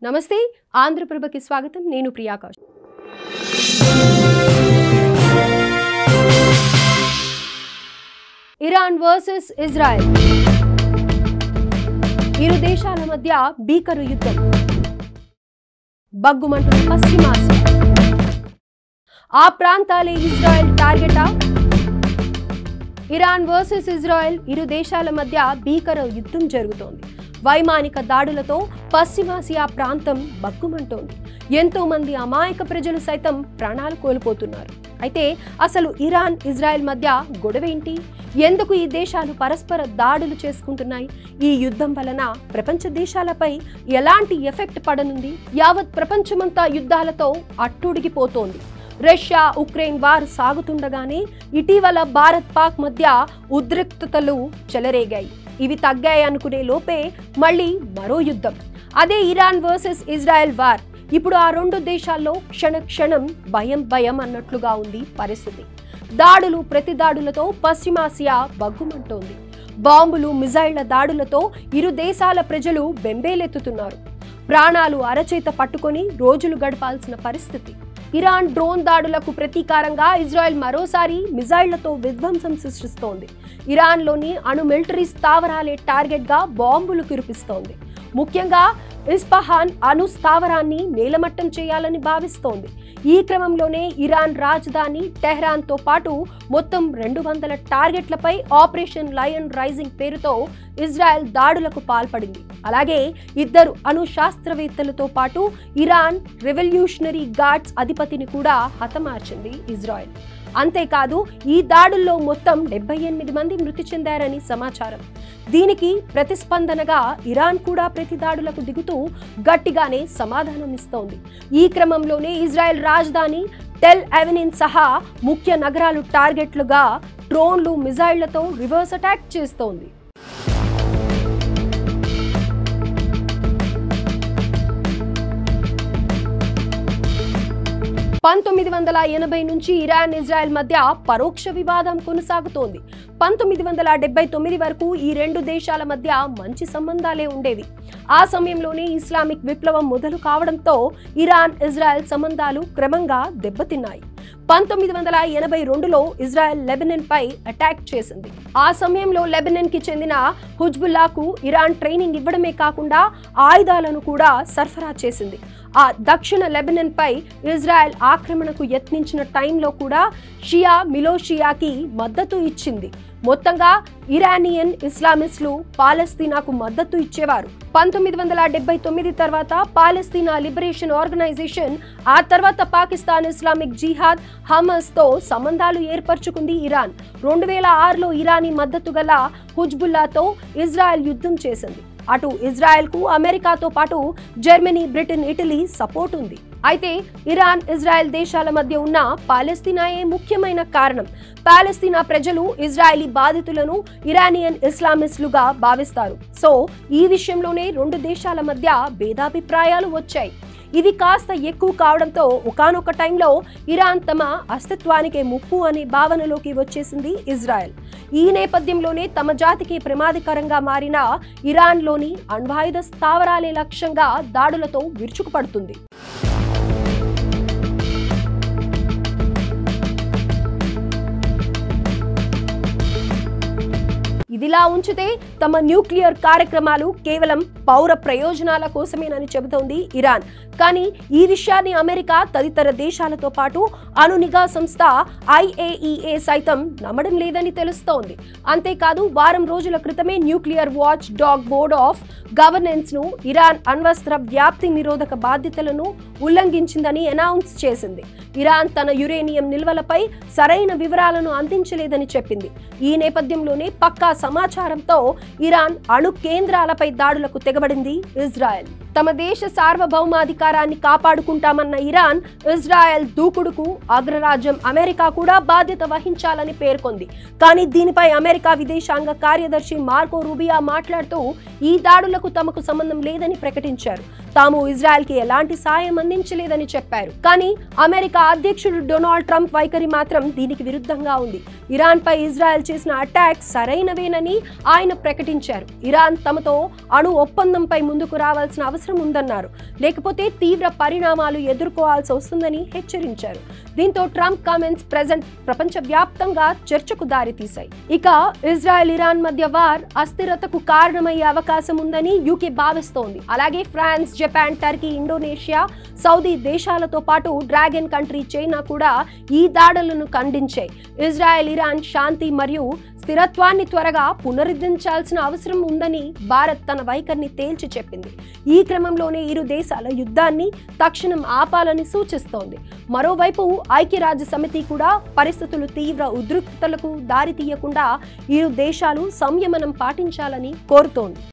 నమస్తే ఆంధ్రప్రభకి స్వాగతం నేను ప్రియాకాష్ ఇరాన్ వర్సెస్ ఇజ్రాయెల్ ఇరు దేశాల మధ్య భీకర యుద్ధం బగ్గుమంటున్న పశ్చిమాసియా ఆ ప్రాంతాలే ఇజ్రాయెల్ టార్గెటా ఇరాన్ వర్సెస్ ఇజ్రాయెల్ ఇరు దేశాల మధ్య భీకర యుద్ధం జరుగుతోంది వైమానిక దాడులతో పశ్చిమాసియా ప్రాంతం బగ్గుమంటోంది ఎంతో మంది అమాయక ప్రజలు సైతం ప్రాణాలు కోల్పోతున్నారు అయితే అసలు ఇరాన్ ఇజ్రాయెల్ మధ్య గొడవేంటి ఎందుకు ఈ దేశాలు పరస్పర దాడులు చేసుకుంటున్నాయి ఈ యుద్ధం వలన ప్రపంచ దేశాలపై ఎలాంటి ఎఫెక్ట్ పడనుంది యావత్ ప్రపంచమంతా యుద్ధాలతో అట్టుడిగిపోతోంది రష్యా ఉక్రెయిన్ వార్ సాగుతుండగానే ఇటీవల భారత్ పాక్ మధ్య ఉద్రిక్తతలు చెలరేగాయి ఇవి తగ్గాయి అనుకునే లోపే మళ్ళీ మరో యుద్ధం అదే ఇరాన్ వర్సెస్ ఇజ్రాయెల్ వార్ ఇప్పుడు ఆ రెండు దేశాల్లో క్షణక్షణం భయం అన్నట్లుగా ఉంది పరిస్థితి దాడులు ప్రతి దాడులతో పశ్చిమాసియా బగ్గుమంటోంది బాంబులు మిజైళ్ల దాడులతో ఇరు దేశాల ప్రజలు బెంబేలెత్తుతున్నారు ప్రాణాలు అరచేత పట్టుకొని రోజులు గడపాల్సిన పరిస్థితి ఇరాన్ డ్రోన్ దాడులకు ప్రతీకారంగా ఇజ్రాయెల్ మరోసారి మిజైళ్లతో విధ్వంసం సృష్టిస్తోంది ఇరాన్లోని అణు మిలిటరీ స్థావరాలే టార్గెట్గా బాంబులు కురిపిస్తోంది ముఖ్యంగా ఇస్ఫహాన్ అణు స్థావరాన్ని నేలమట్టం చేయాలని భావిస్తోంది ఈ క్రమంలోనే ఇరాన్ రాజధాని టెహ్రాన్తో పాటు మొత్తం 200 టార్గెట్లపై ఆపరేషన్ లయన్ రైజింగ్ పేరుతో ఇజ్రాయెల్ దాడులకు పాల్పడింది అలాగే ఇద్దరు అణు శాస్త్రవేత్తలతో పాటు ఇరాన్ రెవల్యూషనరీ గార్డ్స్ అధిపతిని కూడా హతమార్చింది ఇజ్రాయెల్ అంతేకాదు ఈ దాడుల్లో మొత్తం 78 మంది మృతి చెందారని సమాచారం దీనికి ప్రతిస్పందనగా ఇరాన్ కూడా ప్రతి దాడులకు దిగుతూ గట్టిగానే సమాధానమిస్తోంది ఈ క్రమంలోనే ఇజ్రాయెల్ రాజధాని టెల్ అవెనిన్ సహా ముఖ్య నగరాలు టార్గెట్లుగా డ్రోన్లు మిజైళ్లతో రివర్స్ అటాక్ చేస్తోంది 1980 నుంచి ఇరాన్ ఇజ్రాయెల్ మధ్య పరోక్ష వివాదం కొనసాగుతోంది 1979 వరకు ఈ రెండు దేశాల మధ్య మంచి సంబంధాలే ఉండేవి ఆ సమయంలోనే ఇస్లామిక్ విప్లవం మొదలు కావడంతో ఇరాన్ ఇజ్రాయెల్ సంబంధాలు క్రమంగా దెబ్బతిన్నాయి 1982లో ఇజ్రాయెల్ లెబనాన్ పై అటాక్ చేసింది ఆ సమయంలో లెబనాన్ కి చెందిన హుజ్బుల్లాకు ఇరాన్ ట్రైనింగ్ ఇవ్వడమే కాకుండా ఆయుధాలను కూడా సరఫరా చేసింది ఆ దక్షిణ లెబనాన్ పై ఇజ్రాయెల్ ఆక్రమణకు యత్నించిన టైంలో కూడా షియా మిలోషియాకి మద్దతు ఇచ్చింది మొత్తంగా ఇరానియన్ ఇస్లామిస్టులు పాలస్తీనాకు మద్దతు ఇచ్చేవారు 1979 తర్వాత పాలస్తీనా లిబరేషన్ ఆర్గనైజేషన్ ఆ తర్వాత పాకిస్తాన్ ఇస్లామిక్ జిహాద్ హమాస్ తో సంబంధాలు ఏర్పరచుకుంది ఇరాన్ 2006లో ఇరానీ మద్దతు గల హుజ్బుల్లాతో ఇజ్రాయెల్ యుద్ధం చేసింది అటు ఇజ్రాయెల్ కు అమెరికాతో పాటు జర్మనీ బ్రిటన్ ఇటలీ సపోర్ట్ ఉంది అయితే ఇరాన్ ఇజ్రాయెల్ దేశాల మధ్య ఉన్న పాలస్తీనాయే ముఖ్యమైన కారణం పాలస్తీనా ప్రజలు ఇజ్రాయెలీ బాధితులను ఇరానియన్ ఇస్లామిస్టులుగా భావిస్తారు సో ఈ విషయంలోనే రెండు దేశాల మధ్య భేదాభిప్రాయాలు వచ్చాయి ఇది కాస్త ఎక్కువ కావడంతో ఒకానొక టైంలో ఇరాన్ తమ అస్తిత్వానికే ముప్పు అనే భావనలోకి వచ్చేసింది ఇజ్రాయెల్ ఈ నేపథ్యంలోనే తమ జాతికి ప్రమాదకరంగా మారిన ఇరాన్లోని అణ్వాయుధ స్థావరాలే లక్ష్యంగా దాడులతో విరుచుకుపడుతుంది ఇదిలా ఉంచితే తమ న్యూక్లియర్ కార్యక్రమాలు కేవలం పౌర ప్రయోజనాల కోసమేనని చెబుతోంది ఇరాన్ కానీ ఈ విషయాన్ని అమెరికా తదితర దేశాలతో పాటు అణు నిఘా సంస్థ IAEA సైతం నమ్మడం లేదని తెలుస్తోంది అంతేకాదు వారం రోజుల క్రితమే nuclear watch dog board of governance ను ఇరాన్ అణ్వస్త్ర వ్యాప్తి నిరోధక బాధ్యతలను ఉల్లంఘించిందని అనౌన్స్ చేసింది ఇరాన్ తన యురేనియం నిల్వలపై సరైన వివరాలను అందించలేదని చెప్పింది ఈ నేపథ్యంలోనే పక్కా సమాచారంతో ఇరాన్ అణు కేంద్రాలపై దాడులకు తెగబడింది ఇజ్రాయెల్ తమ దేశ సార్వభౌమాధికారాన్ని కాపాడుకుంటామన్న ఇరాన్ ఇజ్రాయెల్ దూకుడుకు అగ్రరాజ్యం అమెరికా కూడా బాధ్యత వహించాలని పేర్కొంది కానీ దీనిపై అమెరికా విదేశాంగ కార్యదర్శి మార్కో రూబియో మాట్లాడుతూ ఈ దాడులకు తమకు సంబంధం లేదని ప్రకటించారు తాము ఇజ్రాయెల్ కి ఎలాంటి సాయం అందించలేదని చెప్పారు కానీ అమెరికా అధ్యక్షుడు డొనాల్డ్ ట్రంప్ వైఖరి మాత్రం దీనికి విరుద్ధంగా ఉంది ఇరాన్పై ఇజ్రాయెల్ చేసిన అటాక్ సరైనవేనని ఆయన ప్రకటించారు. ఇరాన్ తమతో అణు ఒప్పందంపై ముందుకు రావాల్సిన అవసరం ఉందన్నారు. లేకపోతే తీవ్ర పరిణామాలు ఎదుర్కోవాల్సి వస్తుందని హెచ్చరించారు. దీంతో ట్రంప్ కామెంట్స్ ప్రపంచవ్యాప్తంగా చర్చకు దారితీశాయి. ఇక ఇజ్రాయెల్ ఇరాన్ మధ్య వార్ అస్థిరతకు కారణమయ్యే అవకాశం ఉందని యూకే భావిస్తోంది. అలాగే France, Japan, Turkey, Indonesia, Saudi దేశాలతో పాటు డ్రాగన్ కంట్రీ చైనా కూడా ఈ దాడులను ఖండించాయి. ఇజ్రాయెల్ ఇరాన్ శాంతి మరియు స్థిరత్వాన్ని త్వరగా పునరుద్ధరించాల్సిన అవసరం ఉందని భారత్ తన వైఖరిని తేల్చి చెప్పింది. ఈ క్రమంలోనే ఇరు దేశాల యుద్ధాన్ని తక్షణం ఆపాలని సూచిస్తోంది. మరోవైపు ఐక్యరాజ్య సమితి కూడా పరిస్థితులు తీవ్ర ఉద్రిక్తతలకు దారితీయకుండా ఇరు దేశాలు సంయమనం పాటించాలని కోరుతోంది.